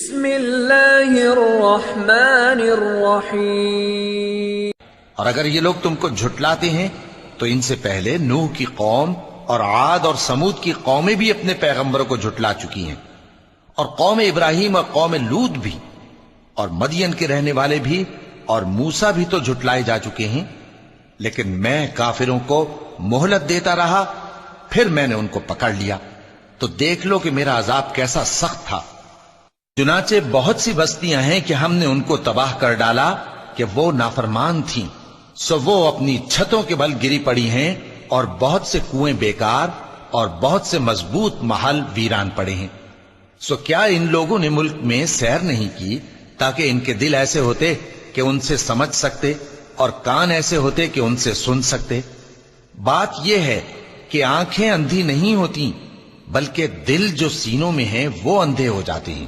بسم اللہ الرحمن الرحیم۔ اور اگر یہ لوگ تم کو جھٹلاتے ہیں تو ان سے پہلے نوح کی قوم اور عاد اور سمود کی قومیں بھی اپنے پیغمبروں کو جھٹلا چکی ہیں، اور قوم ابراہیم اور قوم لوط بھی، اور مدین کے رہنے والے بھی، اور موسیٰ بھی تو جھٹلائے جا چکے ہیں، لیکن میں کافروں کو مہلت دیتا رہا، پھر میں نے ان کو پکڑ لیا، تو دیکھ لو کہ میرا عذاب کیسا سخت تھا۔ چنانچہ بہت سی بستیاں ہیں کہ ہم نے ان کو تباہ کر ڈالا کہ وہ نافرمان تھیں، سو وہ اپنی چھتوں کے بل گری پڑی ہیں، اور بہت سے کنویں بیکار اور بہت سے مضبوط محل ویران پڑے ہیں۔ سو کیا ان لوگوں نے ملک میں سیر نہیں کی تاکہ ان کے دل ایسے ہوتے کہ ان سے سمجھ سکتے، اور کان ایسے ہوتے کہ ان سے سن سکتے؟ بات یہ ہے کہ آنکھیں اندھی نہیں ہوتی، بلکہ دل جو سینوں میں ہیں وہ اندھے ہو جاتے ہیں۔